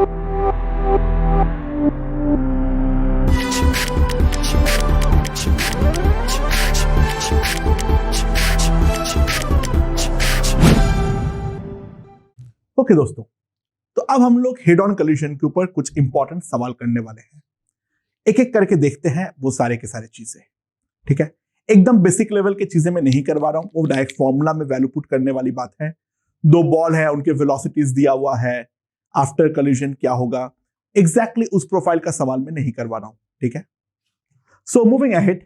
Okay दोस्तों, तो अब हम लोग हेड ऑन कोलिजन के ऊपर कुछ इंपॉर्टेंट सवाल करने वाले हैं। एक एक करके देखते हैं वो सारे के सारे चीजें। ठीक है, एकदम बेसिक लेवल की चीजें मैं नहीं करवा रहा हूं, वो डायरेक्ट फॉर्मूला में वैल्यू पुट करने वाली बात है। दो बॉल है, उनके वेलोसिटीज दिया हुआ है, आफ्टर कोलिजन क्या होगा, एग्जैक्टली उस प्रोफाइल का सवाल मैं नहीं करवा रहा हूं। ठीक है, सो मूविंग अहेड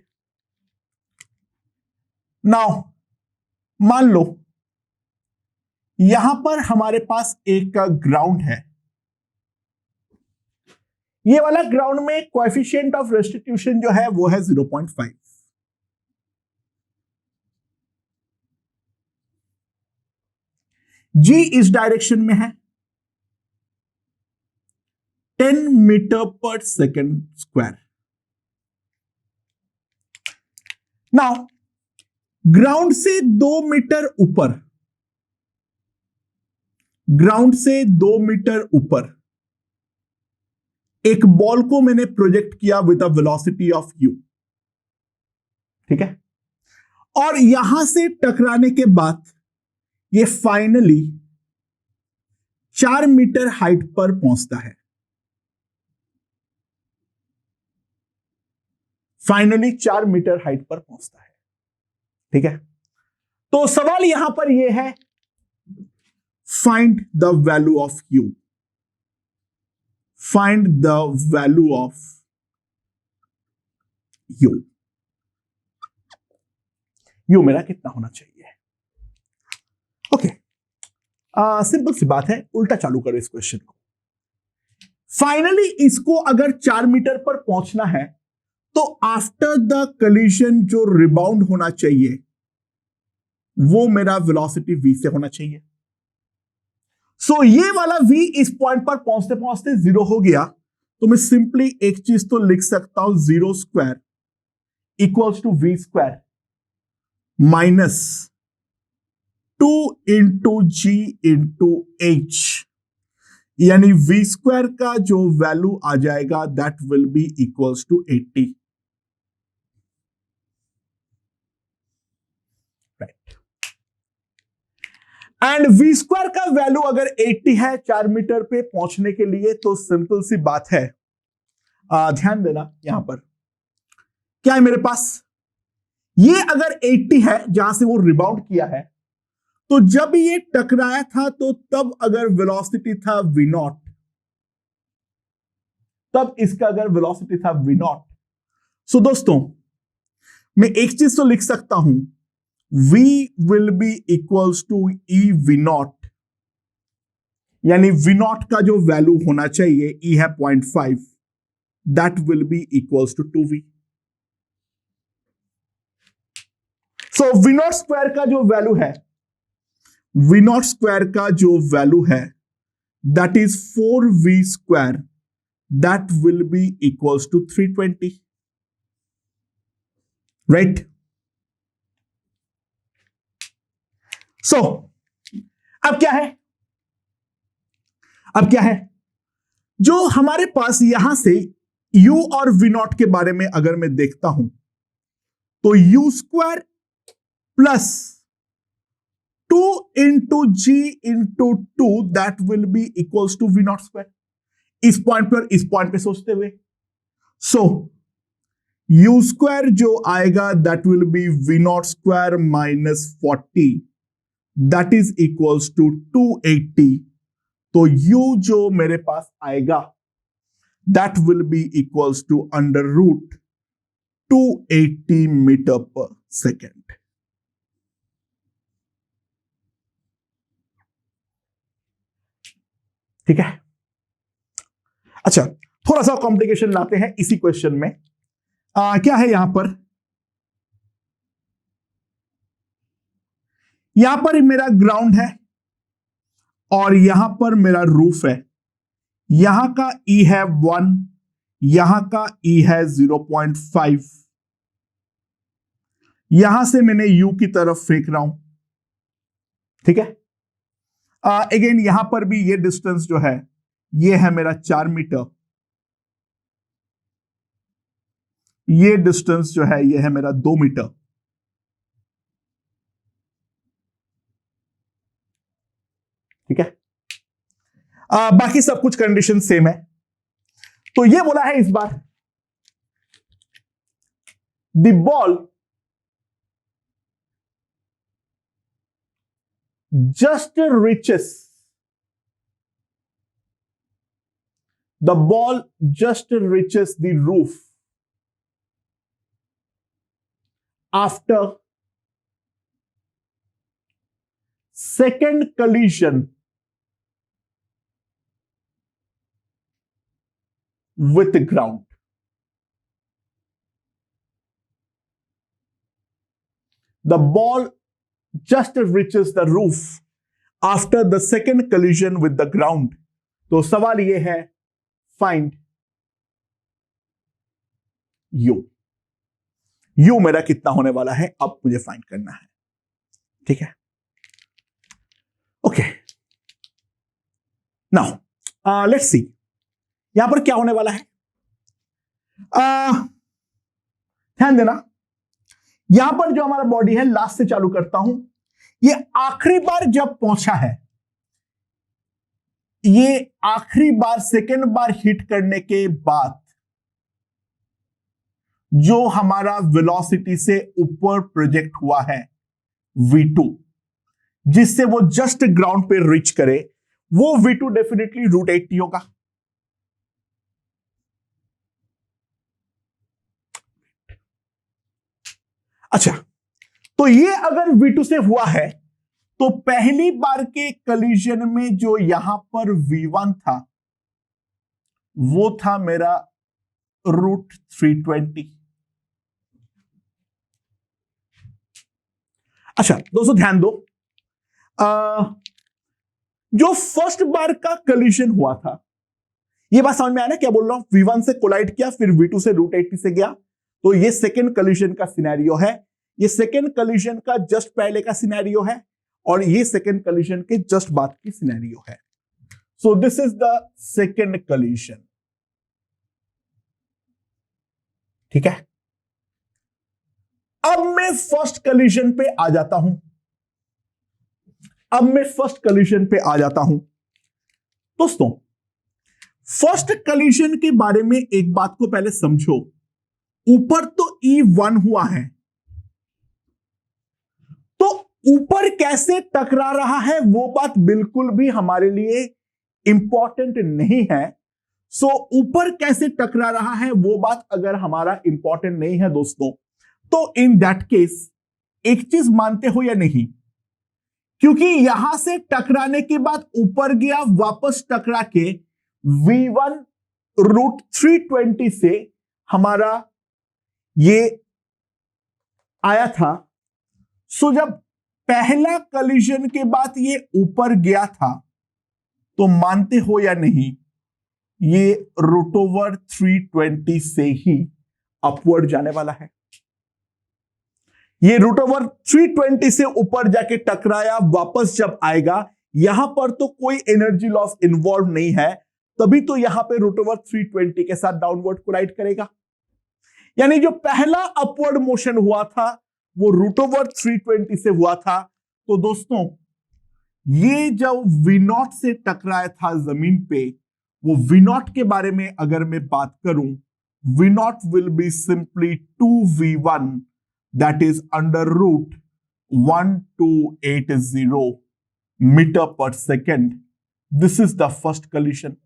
नाउ, मान लो यहां पर हमारे पास एक ग्राउंड है। ये वाला ग्राउंड में कोएफिशिएंट ऑफ रेस्टिट्यूशन जो है वो है 0.5। जी इस डायरेक्शन में है 10 metre per second square. Now ground से 2 मीटर ऊपर, ग्राउंड से 2 मीटर ऊपर एक बॉल को मैंने प्रोजेक्ट किया with a velocity of u। ठीक है, और यहां से टकराने के बाद ये फाइनली 4 मीटर हाइट पर पहुंचता है। फाइनली 4 मीटर हाइट पर पहुंचता है। ठीक है, तो सवाल यहां पर यह है, find the value of u। Find the value of u। u मेरा कितना होना चाहिए? ओके, सिंपल सी बात है, उल्टा चालू करो इस क्वेश्चन को। फाइनली इसको अगर 4 मीटर पर पहुंचना है तो आफ्टर द कोलिजन जो रिबाउंड होना चाहिए वो मेरा वेलोसिटी v से होना चाहिए। सो ये वाला v इस पॉइंट पर पहुंचते पहुंचते 0 हो गया, तो मैं सिंपली एक चीज तो लिख सकता हूं, 0 square equals to v square minus 2 into g into h, यानी v स्क्वायर का जो वैल्यू आ जाएगा that will be equals to 80। And v square का वैल्यू अगर 80 है 4 मीटर पे पहुंचने के लिए, तो सिंपल सी बात है, ध्यान देना यहां पर क्या है मेरे पास, ये अगर 80 है जहां से वो रिबाउंड किया है, तो जब ये टकराया था तो तब अगर वेलोसिटी था v0, तब इसका अगर वेलोसिटी था v0। सो दोस्तों मैं एक चीज तो लिख सकता हूं, v will be equals to e v0, यानी v0 का जो वैल्यू होना चाहिए, e है 0.5, that will be equals to 2v। so v0 square का जो वैल्यू है, v0 स्क्वायर का जो वैल्यू है that is 4v square, that will be equals to 320, right? सो अब क्या है, अब क्या है, जो हमारे पास यहां से u और v0 के बारे में अगर मैं देखता हूं, तो u square plus 2 into g into 2 that will be equals to v0 square. इस पॉइंट पर इस पॉइंट पे सोचते हुए, सो u स्क्वायर जो आएगा that will be v0 square minus 40, that is equals to 280। तो u जो मेरे पास आएगा that will be equals to under root 280 metre per second. ठीक है, अच्छा थोड़ा सा कॉम्प्लिकेशन लाते हैं इसी क्वेश्चन में। क्या है यहां पर, यहां पर मेरा ग्राउंड है और यहां पर मेरा रूफ है। यहां का E है 1, यहां का E है 0.5, यहां से मैंने U की तरफ फेंक रहा हूं। ठीक है, अगेन यहां पर भी ये डिस्टेंस जो है ये है मेरा 4 मीटर, ये डिस्टेंस जो है ये है मेरा 2 मीटर। ठीक है, बाकी सब कुछ कंडीशन सेम है। तो ये बोला है इस बार, the ball just reaches, the ball just reaches the roof after second collision with the ground. The ball just reaches the roof after the second collision with the ground. तो सवाल यह है, फाइंड यू। यू मेरा कितना होने वाला है, अब मुझे फाइंड करना है। ठीक है, ओके, नाउ लेट्स सी यहां पर क्या होने वाला है। ध्यान देना, यहां पर जो हमारा बॉडी है, लास्ट से चालू करता हूं, ये आखिरी बार जब पहुंचा है, ये आखिरी बार सेकेंड बार हिट करने के बाद जो हमारा वेलोसिटी से ऊपर प्रोजेक्ट हुआ है v2, जिससे वो जस्ट ग्राउंड पे रीच करे, वो v2 डेफिनेटली √80 होगा। अच्छा, तो ये अगर v2 से हुआ है, तो पहली बार के कलिजन में जो यहां पर v1 था, वो था मेरा √320। अच्छा दोस्तों ध्यान दो, जो फर्स्ट बार का कलिजन हुआ था, ये बात समझ में आया ना क्या बोल रहा हूं? v1 से कोलाइड किया, फिर v2 से √80 से गया, तो ये सेकेंड कलिजन का सिनेरियो है। ये सेकेंड कलिजन का जस्ट पहले का सिनेरियो है, और ये सेकेंड कलिजन के जस्ट बाद की सिनेरियो है। So this is the second collision. ठीक है, अब मैं फर्स्ट कलिजन पे आ जाता हूं। दोस्तों, फर्स्ट कलिजन के बारे में एक बात को पहले समझो। ऊपर तो E1 हुआ है, तो ऊपर कैसे टकरा रहा है वो बात बिल्कुल भी हमारे लिए इंपॉर्टेंट नहीं है। सो ऊपर कैसे टकरा रहा है वो बात अगर हमारा इंपॉर्टेंट नहीं है दोस्तों, तो इन दैट केस एक चीज मानते हो या नहीं, क्योंकि यहां से टकराने के बाद ऊपर गया, वापस टकरा के v1 √320 से हमारा ये आया था। सो जब पहला कलिजन के बाद ये ऊपर गया था, तो मानते हो या नहीं, ये √320 से ही अपवर्ड जाने वाला है। ये √320 से ऊपर जाके टकराया, वापस जब आएगा, यहां पर तो कोई एनर्जी लॉस इन्वॉल्व नहीं है, तभी तो यहां पे √320 के साथ डाउनवर्ड कोलाइड करेगा। यानी जो पहला अपवर्ड मोशन हुआ था वो √320 से हुआ था। तो दोस्तों, ये जब V0 से टकराया था जमीन पे, वो V0 के बारे में अगर मैं बात करूं, V0 will be simply 2v1, that is √1280 metre per second. This is the first collision.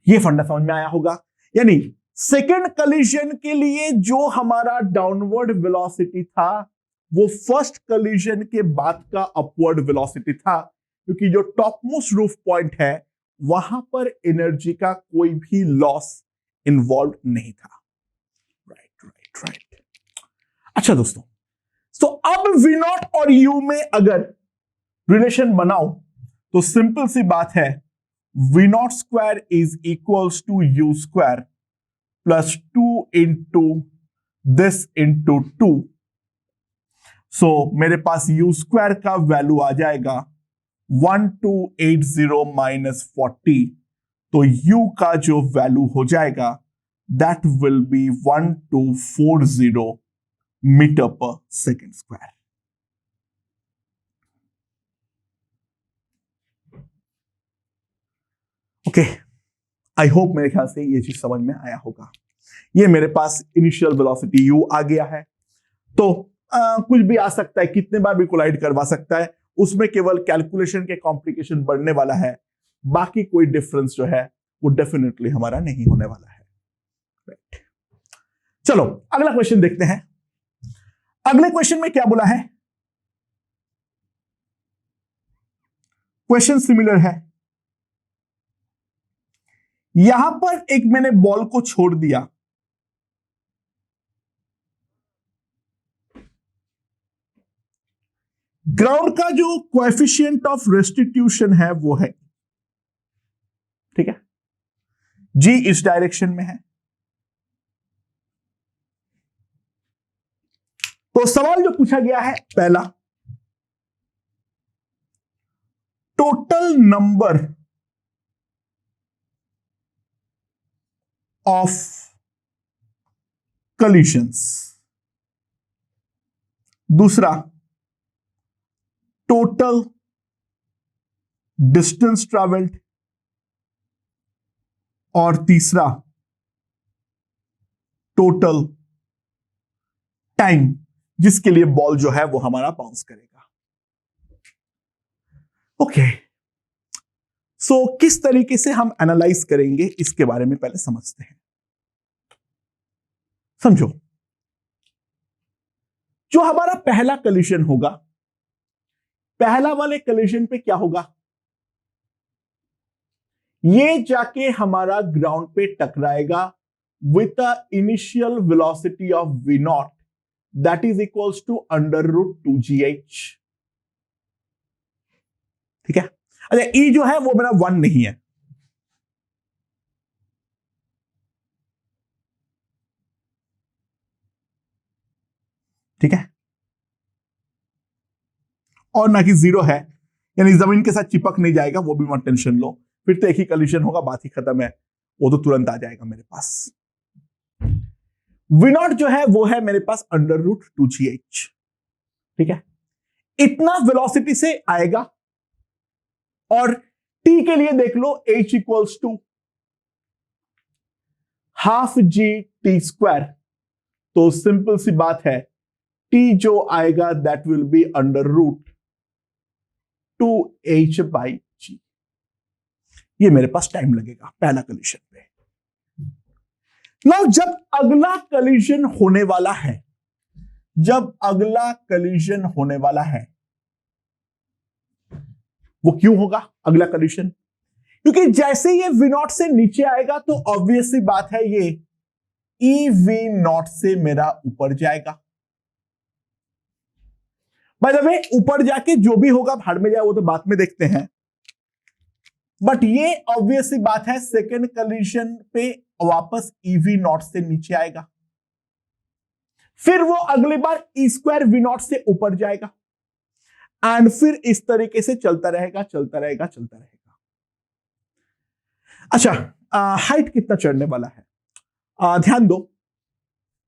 ये फंडा समझ में आया होगा। यानी सेकेंड कलिजन के लिए जो हमारा डाउनवर्ड वेलोसिटी था, वो फर्स्ट कलिजन के बाद का अपवर्ड वेलोसिटी था, क्योंकि जो टॉप मोस्ट रूफ पॉइंट है वहां पर एनर्जी का कोई भी लॉस इन्वॉल्व नहीं था। राइट। अच्छा दोस्तों, तो अब V0 और U में अगर रिलेशन बनाओ तो सिंपल सी बात है, V0 square is equals to U square plus 2 into this into 2। So मेरे पास U स्क्वायर का वैल्यू आ जाएगा 1280 माइनस 40, तो u का जो वैल्यू हो जाएगा that will B 1240 metre per second square. Okay, I hope मेरे ख्याल से ये चीज समझ में आया होगा। ये मेरे पास इनिशियल वेलोसिटी u आ गया है, तो कुछ भी आ सकता है, कितने बार भी कोलाइड करवा सकता है, उसमें केवल कैलकुलेशन के कॉम्प्लिकेशन बढ़ने वाला है, बाकी कोई डिफरेंस जो है वो डेफिनेटली हमारा नहीं होने वाला है। राइट, चलो अगला क्वेश्चन देखते हैं। अगले क्वेश्चन में क्या बोला है? क्वेश्चन सिमिलर है। यहां पर एक मैंने बॉल को छोड़ दिया, ग्राउंड का जो कोएफिशिएंट ऑफ रेस्टिट्यूशन है वो है, ठीक है, जी इस डायरेक्शन में है। तो सवाल जो पूछा गया है पहला, टोटल नंबर ऑफ कलिशंस, दूसरा टोटल डिस्टेंस ट्रैवल्ड, और तीसरा टोटल टाइम जिसके लिए बॉल जो है वो हमारा बाउंस करेगा। ओके, सो किस तरीके से हम एनालाइज करेंगे इसके बारे में पहले समझते हैं। समझो, जो हमारा पहला कलिशन होगा, पहला वाले कलिशन पे क्या होगा, ये जाके हमारा ग्राउंड पे टकराएगा with a initial velocity of v not that is equals to √2gh। ठीक है, अच्छा e जो है वो मेरा 1 नहीं है, ठीक है, और ना कि 0 है, यानी जमीन के साथ चिपक नहीं जाएगा, वो भी मत टेंशन लो, फिर तो एक ही कलिशन होगा, बात ही खत्म है, वो तो तुरंत आ जाएगा मेरे पास। v नॉट जो है वो है मेरे पास √2gh, ठीक है, इतना वेलोसिटी से आएगा, और t के लिए देख लो h equals to ½ g t², तो सिंपल सी बात है, t जो आएगा दैट विल बी √2h/g। ये मेरे पास टाइम लगेगा पहला कलिशन पे। नाउ जब अगला कलिशन होने वाला है, जब अगला कलिशन होने वाला है, वो क्यों होगा अगला कलिशन? क्योंकि जैसे ये v नॉट से नीचे आएगा तो ऑब्वियस सी बात है ये v नॉट से मेरा ऊपर जाएगा। बाय द वे ऊपर जाके जो भी होगा भाड़ में जाए, वो तो बाद में देखते हैं, बट ये ऑब्वियस सी बात है सेकेंड कलिशन पे वापस v नॉट से नीचे आएगा, फिर वो अगली बार e² v नॉट से ऊपर जाएगा, एंड फिर इस तरीके से चलता रहेगा चलता रहेगा चलता रहेगा। अच्छा, हाइट कितना चढ़ने वाला है, ध्यान दो,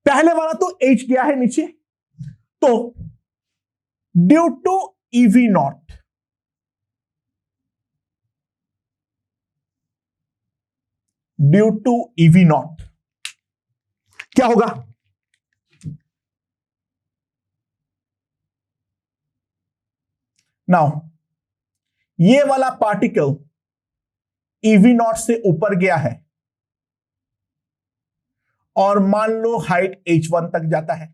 पहले वाला तो h गया है नीचे, तो due to v naught, due to v naught क्या होगा, नाउ ये वाला पार्टिकल v नॉट से ऊपर गया है, और मान लो हाइट h1 तक जाता है,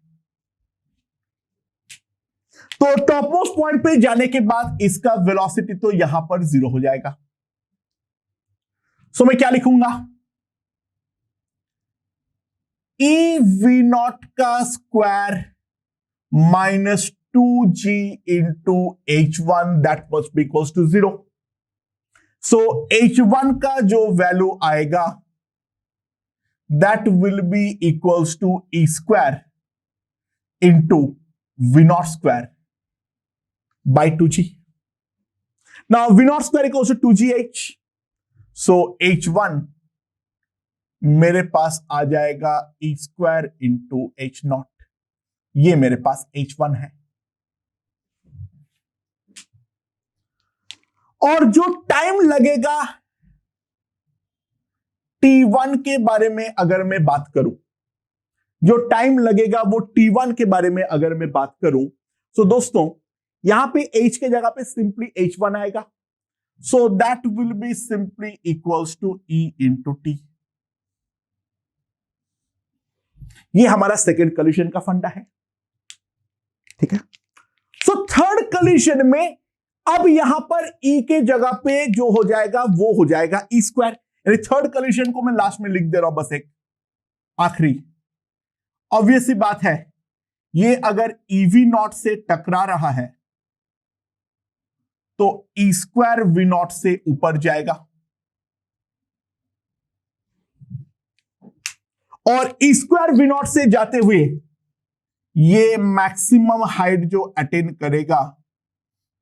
तो टॉप मोस्ट पॉइंट पे जाने के बाद इसका वेलोसिटी तो यहां पर 0 हो जाएगा। सो मैं क्या लिखूंगा, v नॉट का square -2g into h1 that must be equals to 0। So h1 का जो वैल्यू आएगा that will be equals to e² into v naught square by 2g। Now v naught square equals to 2gh, so h1 मेरे पास आ जाएगा e square into h naught, ये मेरे पास h1 है। और जो टाइम लगेगा t1 के बारे में अगर मैं बात करूं, जो टाइम लगेगा वो t1 के बारे में अगर मैं बात करूं, तो दोस्तों यहां पे h के जगह पे सिंपली h1 आएगा, so that will be simply equals to e into t. ये हमारा सेकेंड कॉलिजन का फंडा है, ठीक है। सो थर्ड कॉलिजन में अब यहां पर e के जगह पे जो हो जाएगा वो हो जाएगा e स्क्वायर, यानी थर्ड कॉलिजन को मैं लास्ट में लिख दे रहा हूं, बस एक आखिरी। ऑब्वियस सी बात है, ये अगर ईवी नॉट से टकरा रहा है तो ई स्क्वायर वी नॉट से ऊपर जाएगा, और ई स्क्वायर वी नॉट से जाते हुए ये मैक्सिमम हाइट जो अटेन करेगा,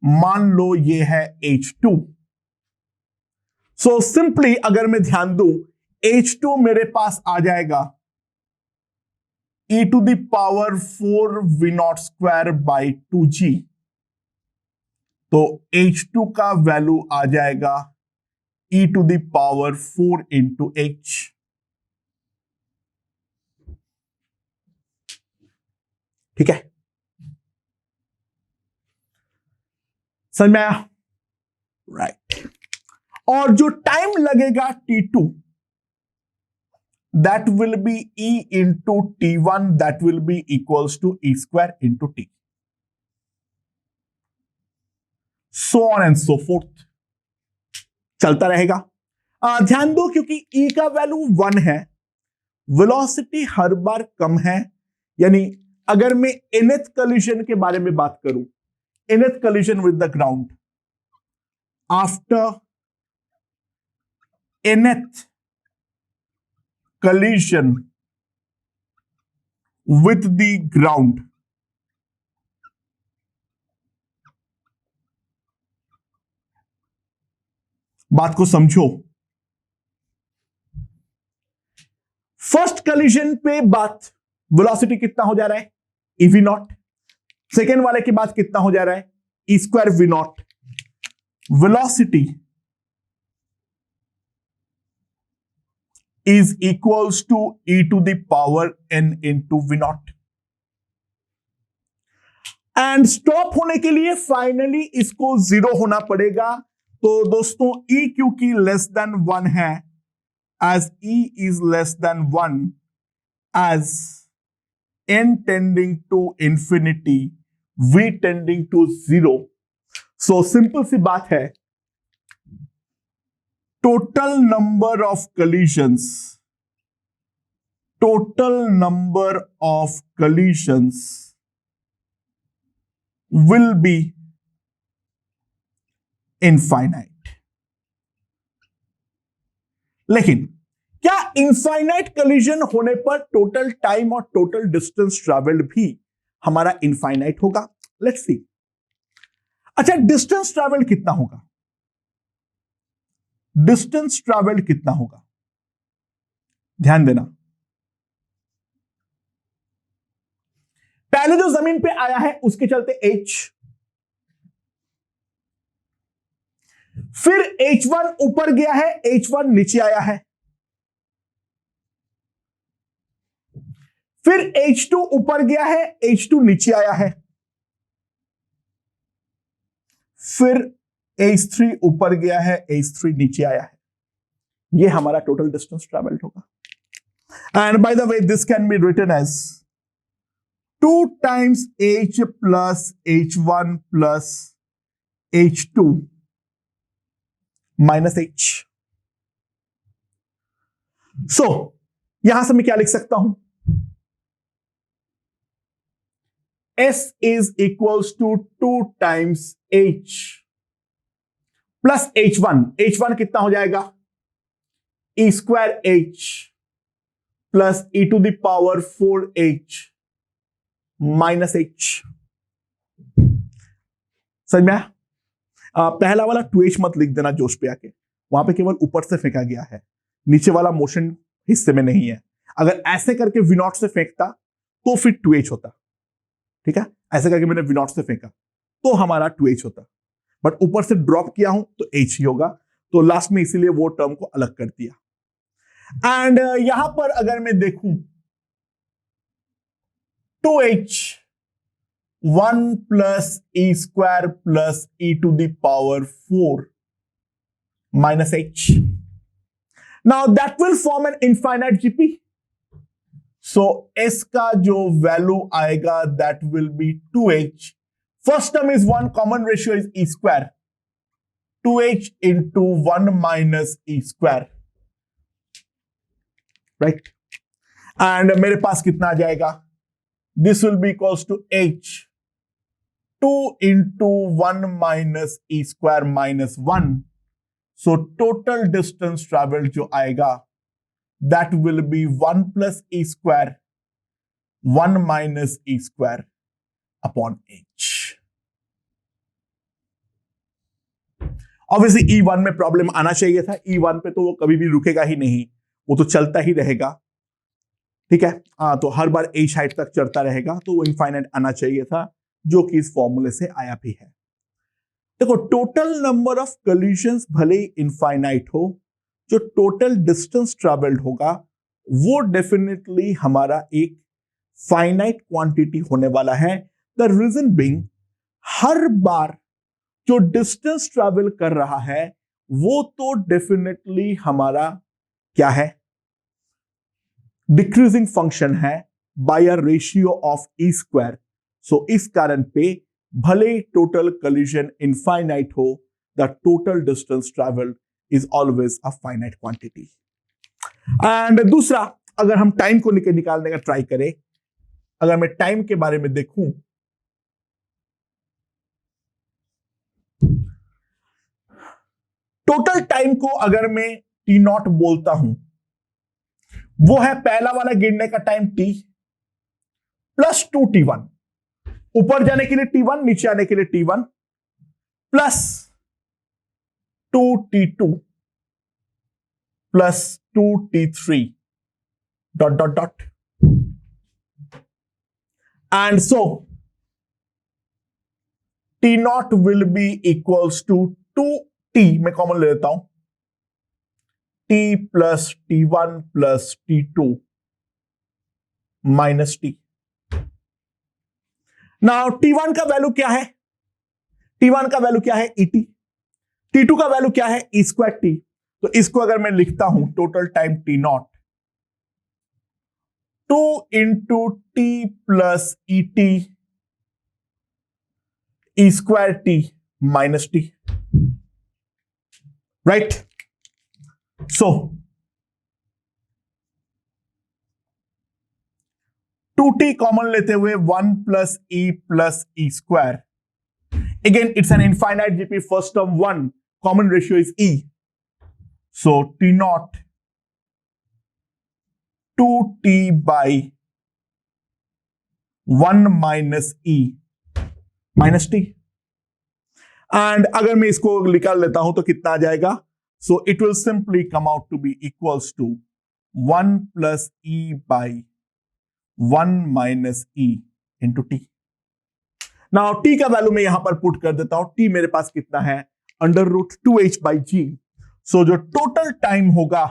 मान लो ये है h2। सो सिंपली अगर मैं ध्यान दूं, h2 मेरे पास आ जाएगा e to the power 4 v naught square by 2g, तो h2 का वैल्यू आ जाएगा e to the power 4 into h। ठीक है, समझ में आया? राइट। और जो टाइम लगेगा t2, that will be e into t1, that will be equals to e square into t, so on and so forth, चलता रहेगा। ध्यान दो, क्योंकि e का वैल्यू 1 है, वेलोसिटी हर बार कम है, यानी अगर मैं nth कॉलिजन के बारे में बात करूं, nth collision with the ground, after nth collision with the ground, बात को समझो। फर्स्ट कॉलिजन पे बात वेलोसिटी कितना हो जा रहा है, ईवी नॉट। सेकेंड वाले की बात कितना हो जा रहा है, e square v not. Velocity is equals to e to the power n into v naught, and stop होने के लिए फाइनली इसको 0 होना पड़ेगा। तो दोस्तों e क्योंकि लेस देन 1 है, as e is less than 1, as n tending to infinity, v tending to 0, so simple सी बात है, total number of collisions will be infinite। लेकिन क्या इनफाइनाइट कॉलिजन होने पर टोटल टाइम और टोटल डिस्टेंस ट्रैवल्ड भी हमारा इनफाइनाइट होगा? Let's see. अच्छा, डिस्टेंस ट्रैवल्ड कितना होगा? डिस्टेंस ट्रैवल्ड कितना होगा, ध्यान देना। पहले जो जमीन पे आया है उसके चलते h, फिर h1 ऊपर गया है, h1 नीचे आया है, फिर h2 ऊपर गया है, h2 नीचे आया है, फिर h3 ऊपर गया है, h3 नीचे आया है। यह हमारा टोटल डिस्टेंस ट्रैवल्ड होगा। And by the way this can be written as 2 times h plus h1 plus h2 minus h। So यहां से मैं क्या लिख सकता हूं, s is equals to 2 times h plus h1 कितना हो जाएगा, e square h plus e to the power 4h minus h। समझ में आया? पहला वाला 2h मत लिख देना जोश पे आके, वहां पे केवल ऊपर से फेंका गया है, नीचे वाला मोशन हिस्से में नहीं है। अगर ऐसे करके V0 से फेंकता तो फिर 2h होता, ठीक है, ऐसे करके मैंने V0 से फेंका तो हमारा 2h होता, बट ऊपर से ड्रॉप किया हूं तो h ही होगा, तो लास्ट में इसीलिए वो टर्म को अलग कर दिया। एंड यहां पर अगर मैं देखूं 2h 1 plus e square plus e to the power 4 minus h. Now that will form an infinite GP. So s का जो वैल्यू आएगा that will be 2h. First term is 1, common ratio is e square. 2h into 1 minus e square. Right? And मेरे पास कितना आ जाएगा? This will be equals to h 2 into 1 minus e square minus 1. So total distance traveled जो आएगा that will be 1 plus e square 1 minus e square upon h. Obviously E1 में problem आना चाहिए था, E1 पे तो वो कभी भी रुकेगा ही नहीं, वो तो चलता ही रहेगा, ठीक है, तो हर बार h हाइट तक चढ़ता रहेगा, तो वो इनफाइनाइट आना चाहिए था, जो कि इस फॉर्मूले से आया भी है। देखो टोटल नंबर ऑफ कोलिजन्स भले ही इनफाइनाइट हो, जो टोटल डिस्टेंस ट्रैवल्ड होगा वो डेफिनेटली हमारा एक फाइनाइट क्वांटिटी होने वाला है। द रीजन बीइंग हर बार जो डिस्टेंस ट्रैवल कर रहा है वो तो डेफिनेटली हमारा क्या है, डिक्रीजिंग फंक्शन है by a ratio of e square. So इस कारण पे भले टोटल कोलिजन इनफाइनाइट हो, the total distance travelled is always a finite quantity. And दूसरा, अगर हम टाइम को निकालने का ट्राई करें, अगर मैं टाइम के बारे में देखूं, टोटल टाइम को अगर मैं टी नॉट बोलता हूं, वो है पहला वाला गिरने का टाइम t प्लस 2t1, ऊपर जाने के लिए t1, नीचे आने के लिए t1 plus 2t2 plus 2t3 dot dot dot, and so t naught will be equals to 2t, मैं कॉमन ले लेता हूं, t plus t1 plus t2 minus t। Now t1 का वैल्यू क्या है, t1 का वैल्यू क्या है et, t2 का वैल्यू क्या है e स्क्वायर t। तो इसको अगर मैं लिखता हूं total time t not 2 into t plus et e square t minus t, right. So 2t common लेते हुए 1 plus e square, again it's an infinite GP, first term 1, common ratio is e, so t not 2t by 1 minus e minus t। And अगर मैं इसको निकाल लेता हूं तो कितना आ जाएगा, so it will simply come out to be equals to 1 plus e by 1 minus e into t. Now t का वैल्यू मैं यहां पर पुट कर देता हूं, t मेरे पास कितना है, under root 2h by g. So जो टोटल टाइम होगा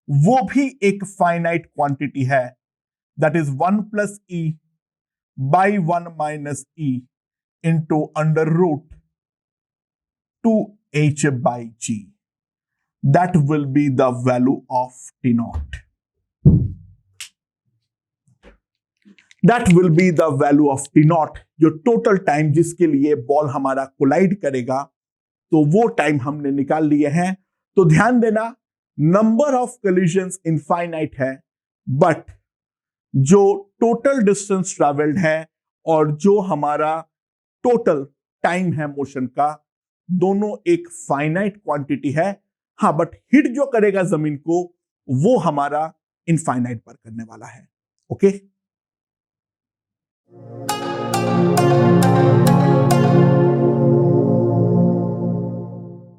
वो भी एक फाइनाइट क्वांटिटी है, that is 1 plus e by 1 minus e into under root 2h by g. That will be the value of t naught. That will be the value of t naught, जो total time जिसके लिए ball हमारा collide करेगा, तो वो time हमने निकाल लिए हैं। तो ध्यान देना, नंबर ऑफ कोलिजन्स इनफाइनाइट है, बट जो टोटल डिस्टेंस ट्रैवल्ड है और जो हमारा टोटल टाइम है मोशन का, दोनों एक फाइनाइट क्वांटिटी है। हाँ, बट हिट जो करेगा जमीन को वो हमारा इनफाइनाइट पर करने वाला है। ओके